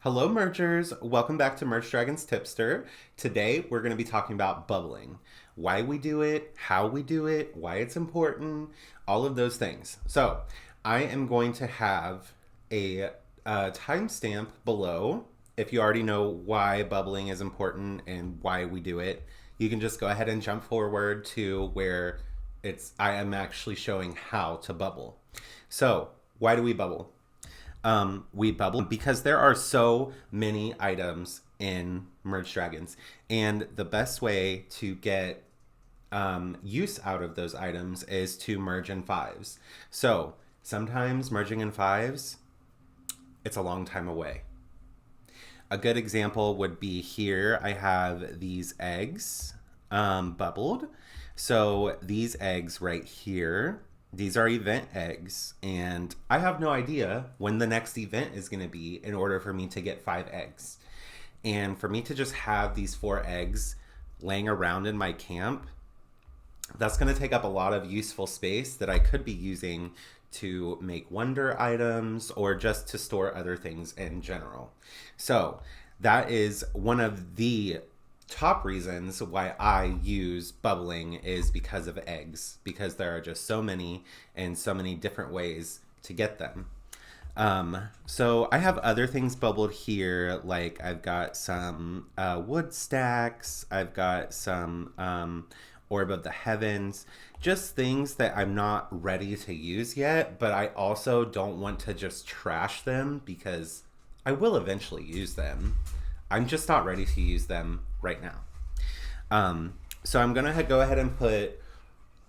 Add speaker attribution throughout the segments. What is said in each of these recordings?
Speaker 1: Hello, mergers. Welcome back to Merge Dragons Tipster. Today, we're going to be talking about bubbling, why we do it, how we do it, why it's important, all of those things. So, I am going to have a timestamp below. If you already know why bubbling is important and why we do it, you can just go ahead and jump forward to where I am actually showing how to bubble. So, why do we bubble? We bubble because there are so many items in Merge Dragons, and the best way to get use out of those items is to merge in fives. So sometimes merging in fives, it's a long time away. A good example would be here. I have these eggs bubbled. So these eggs right here, these are event eggs, and I have no idea when the next event is going to be in order for me to get 5 eggs. And for me to just have these 4 eggs laying around in my camp, that's going to take up a lot of useful space that I could be using to make wonder items or just to store other things in general. So that is one of the top reasons why I use bubbling is because of eggs, because there are just so many and so many different ways to get them. So I have other things bubbled here, like I've got some wood stacks, I've got some Orb of the Heavens, just things that I'm not ready to use yet, but I also don't want to just trash them because I will eventually use them. I'm just not ready to use them right now. So I'm going to go ahead and put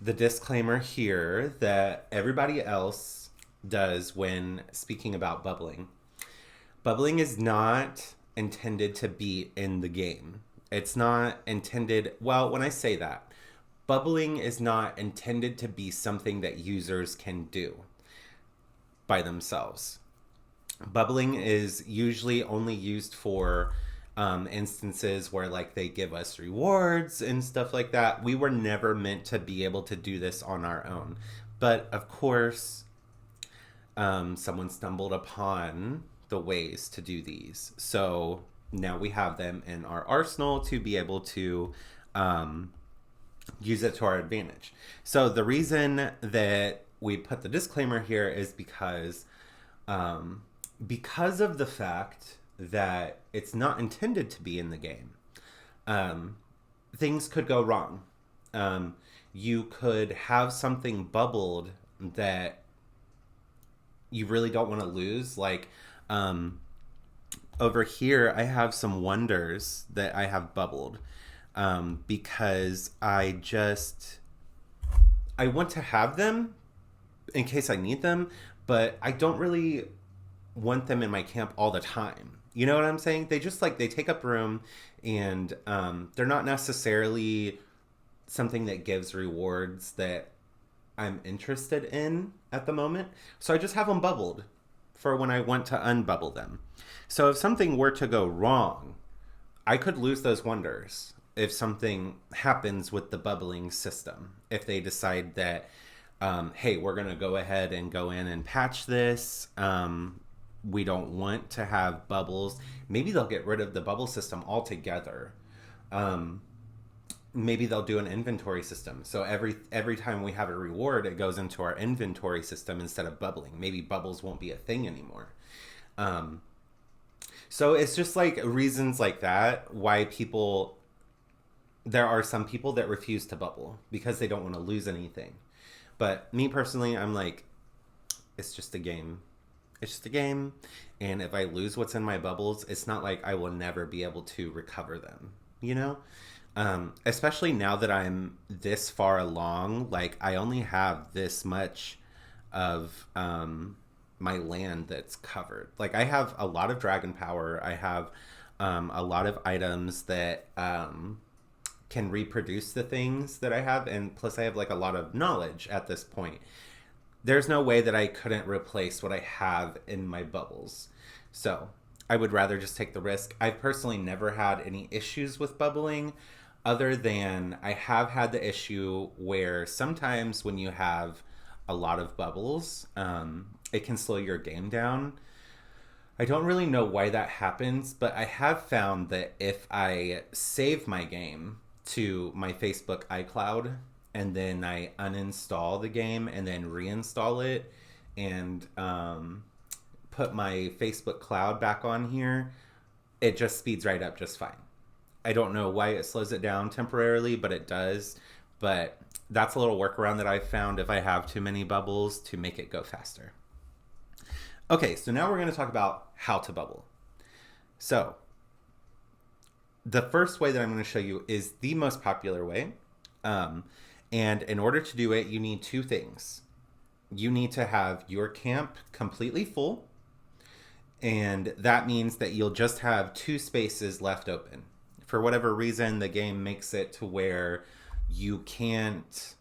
Speaker 1: the disclaimer here that everybody else does when speaking about bubbling. Bubbling is not intended to be in the game. It's not intended, well, when I say that, bubbling is not intended to be something that users can do by themselves. Bubbling is usually only used for instances where like they give us rewards and stuff like that. We were never meant to be able to do this on our own. But of course, someone stumbled upon the ways to do these. So now we have them in our arsenal to be able to use it to our advantage. So the reason that we put the disclaimer here is because of the fact that it's not intended to be in the game. Things could go wrong. You could have something bubbled that you really don't want to lose. Like over here, I have some wonders that I have bubbled because I want to have them in case I need them, but I don't really want them in my camp all the time. You know what I'm saying? They just like they take up room, and they're not necessarily something that gives rewards that I'm interested in at the moment. So I just have them bubbled for when I want to unbubble them. So if something were to go wrong, I could lose those wonders if something happens with the bubbling system. If they decide that, hey, we're going to go ahead and go in and patch this. We don't want to have bubbles. Maybe they'll get rid of the bubble system altogether. Maybe they'll do an inventory system. So every time we have a reward, it goes into our inventory system instead of bubbling. Maybe bubbles won't be a thing anymore. So it's just like reasons like that why there are some people that refuse to bubble because they don't want to lose anything. But me personally, I'm like, it's just a game. It's just a game, and if I lose what's in my bubbles, it's not like I will never be able to recover them, you know? Especially now that I'm this far along, like I only have this much of my land that's covered. Like I have a lot of dragon power. I have a lot of items that can reproduce the things that I have, and plus I have like a lot of knowledge at this point. There's no way that I couldn't replace what I have in my bubbles. So I would rather just take the risk. I've personally never had any issues with bubbling other than I have had the issue where sometimes when you have a lot of bubbles, it can slow your game down. I don't really know why that happens, but I have found that if I save my game to my Facebook iCloud and then I uninstall the game and then reinstall it and put my Facebook cloud back on here, it just speeds right up just fine. I don't know why it slows it down temporarily, but it does. But that's a little workaround that I've found if I have too many bubbles to make it go faster. Okay, so now we're going to talk about how to bubble. So the first way that I'm going to show you is the most popular way. And in order to do it, you need two things. You need to have your camp completely full, and that means that you'll just have two spaces left open. For whatever reason, the game makes it to where you can't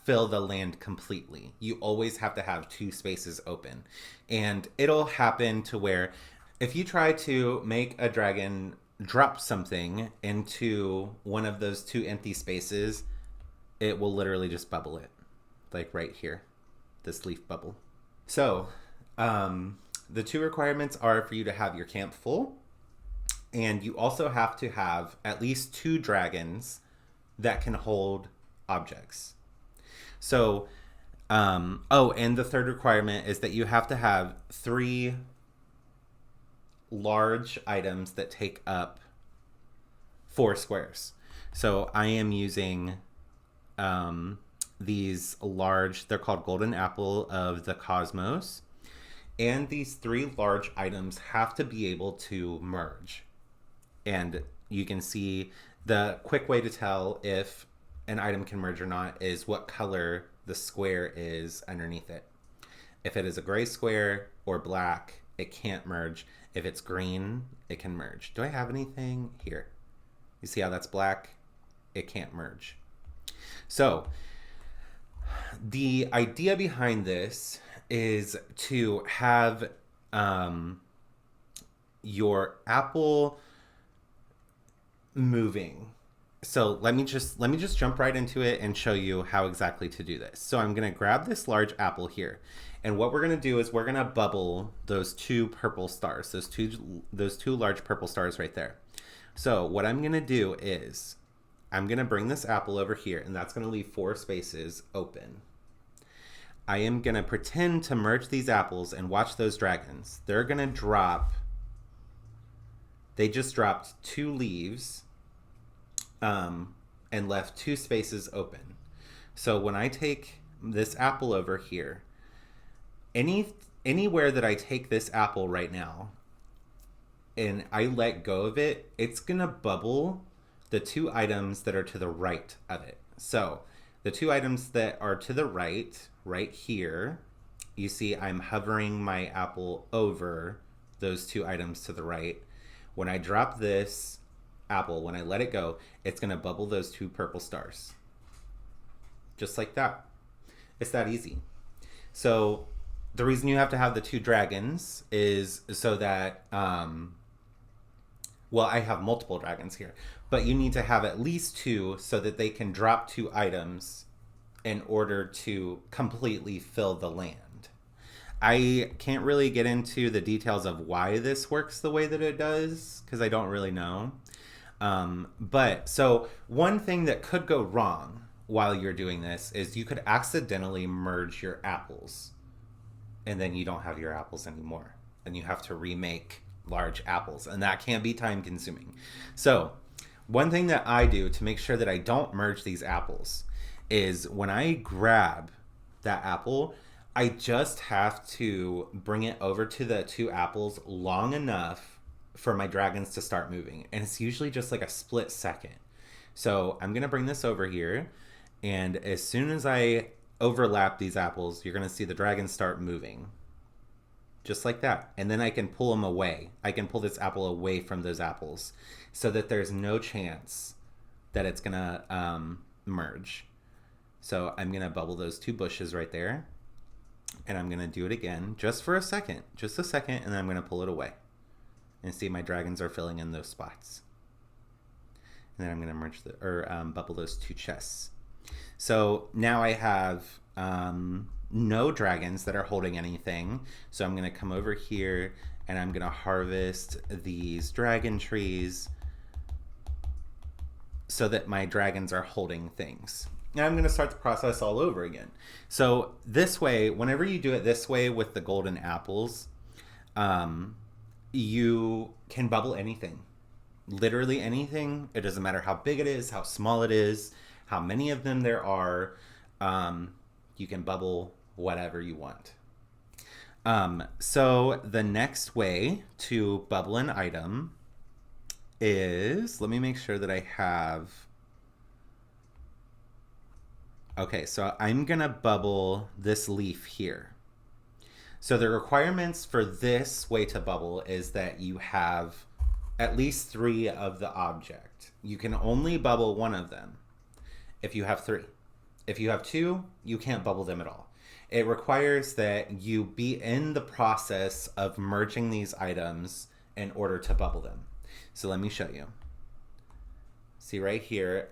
Speaker 1: fill the land completely. You always have to have two spaces open. And it'll happen to where if you try to make a dragon drop something into one of those two empty spaces, it will literally just bubble it. Like right here, this leaf bubble. So, the two requirements are for you to have your camp full, and you also have to have at least two dragons that can hold objects. So, and the third requirement is that you have to have 3 large items that take up 4 squares. So I am using these large, they're called Golden Apple of the Cosmos. And these 3 large items have to be able to merge. And you can see the quick way to tell if an item can merge or not is what color the square is underneath it. If it is a gray square or black, it can't merge. If it's green, it can merge. Do I have anything here? You see how that's black? It can't merge. So the idea behind this is to have your apple moving. So let me just jump right into it and show you how exactly to do this. So I'm going to grab this large apple here. And what we're going to do is we're going to bubble those 2 purple stars, those two large purple stars right there. So what I'm going to do is I'm going to bring this apple over here, and that's going to leave 4 spaces open. I am going to pretend to merge these apples and watch those dragons. They're going to drop, they just dropped 2 leaves and left 2 spaces open. So when I take this apple over here, anywhere that I take this apple right now and I let go of it, it's gonna bubble the 2 items that are to the right of it. So the 2 items that are to the right here, you see I'm hovering my apple over those 2 items to the right. When I drop this apple, when I let it go, it's gonna bubble those 2 purple stars. Just like that. It's that easy. So the reason you have to have the 2 dragons is so that, well, I have multiple dragons here, but you need to have at least 2 so that they can drop 2 items in order to completely fill the land. I can't really get into the details of why this works the way that it does, because I don't really know. But so one thing that could go wrong while you're doing this is you could accidentally merge your apples, and then you don't have your apples anymore, and you have to remake large apples, and that can be time consuming. So one thing that I do to make sure that I don't merge these apples is when I grab that apple, I just have to bring it over to the 2 apples long enough for my dragons to start moving. And it's usually just like a split second. So I'm going to bring this over here. And as soon as I overlap these apples, you're going to see the dragons start moving. Just like that. And then I can pull them away. I can pull this apple away from those apples so that there's no chance that it's going to merge. So I'm going to bubble those 2 bushes right there. And I'm going to do it again just for a second. Just a second. And then I'm going to pull it away. And see my dragons are filling in those spots. And then I'm going to merge bubble those 2 chests. So now I have no dragons that are holding anything. So I'm going to come over here and I'm gonna harvest these dragon trees so that my dragons are holding things. And I'm gonna start the process all over again. So this way, whenever you do it this way with the golden apples, you can bubble anything. Literally anything. It doesn't matter how big it is, how small it is, how many of them there are. You can bubble whatever you want. So the next way to bubble an item is, let me make sure that I have, okay, so I'm gonna bubble this leaf here. So the requirements for this way to bubble is that you have at least 3 of the object. You can only bubble 1 of them if you have 3. If you have 2, you can't bubble them at all. It requires that you be in the process of merging these items in order to bubble them. So let me show you. See right here,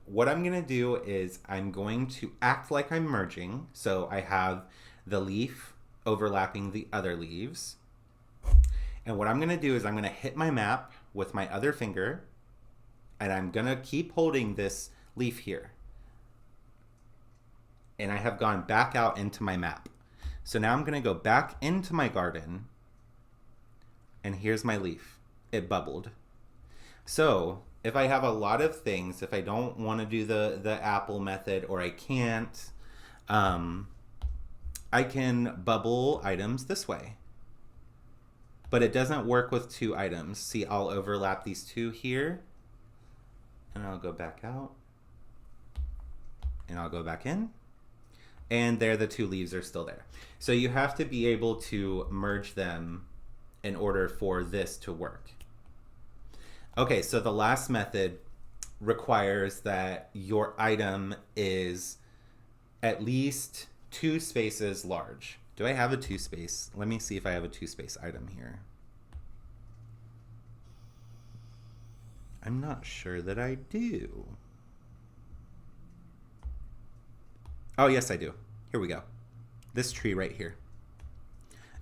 Speaker 1: what I'm gonna do is I'm going to act like I'm merging. So I have the leaf overlapping the other leaves. And what I'm gonna do is I'm gonna hit my map with my other finger, and I'm gonna keep holding this leaf here. And I have gone back out into my map. So now I'm gonna go back into my garden, and here's my leaf. It bubbled. So if I have a lot of things, if I don't wanna do the apple method, or I can't, I can bubble items this way. But it doesn't work with 2 items. See, I'll overlap these 2 here, and I'll go back out, and I'll go back in, and there the 2 leaves are still there. So you have to be able to merge them in order for this to work. Okay, so the last method requires that your item is at least 2 spaces large. Do I have a 2 space? Let me see if I have a 2 space item here. I'm not sure that I do. Oh, yes, I do. Here we go. This tree right here.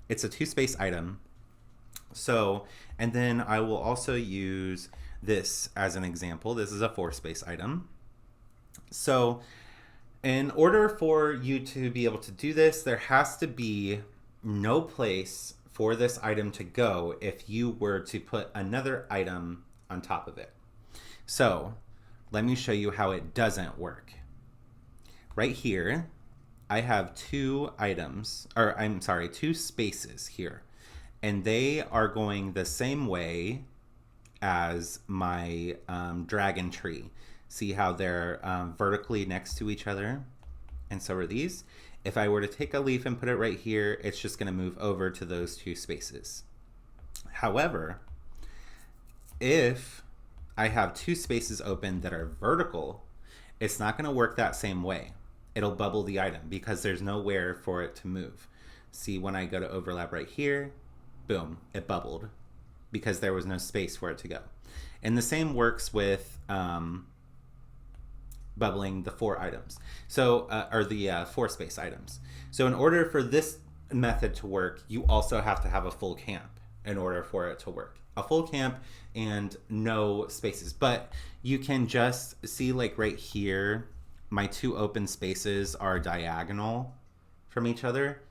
Speaker 1: It's a 2 space item. So, and then I will also use this as an example. This is a 4 space item. So, in order for you to be able to do this, there has to be no place for this item to go if you were to put another item on top of it. So let me show you how it doesn't work. Right here, I have 2 items, or I'm sorry, 2 spaces here. And they are going the same way as my dragon tree. See how they're vertically next to each other? And so are these. If I were to take a leaf and put it right here, it's just going to move over to those 2 spaces. However, if I have 2 spaces open that are vertical, it's not going to work that same way. It'll bubble the item because there's nowhere for it to move. See, when I go to overlap right here, boom, it bubbled because there was no space for it to go. And the same works with bubbling the 4 items. So, or the 4 space items. So in order for this method to work, you also have to have a full camp in order for it to work. A full camp and no spaces. But you can just see, like right here, my 2 open spaces are diagonal from each other.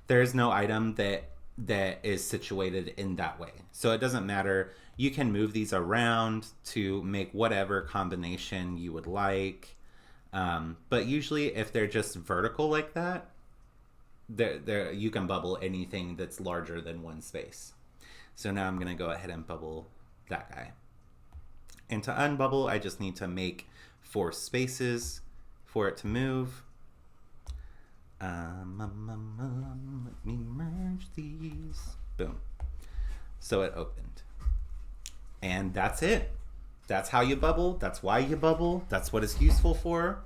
Speaker 1: There's no item that is situated in that way. So it doesn't matter. You can move these around to make whatever combination you would like. But usually if they're just vertical like that, you can bubble anything that's larger than 1 space. So now I'm going to go ahead and bubble that guy. And to unbubble, I just need to make 4 spaces for it to move. Let me merge these. Boom. So it opened. And that's it. That's how you bubble. That's why you bubble. That's what it's useful for.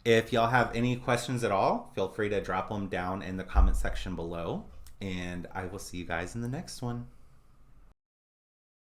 Speaker 1: If y'all have any questions at all, feel free to drop them down in the comment section below. And I will see you guys in the next one.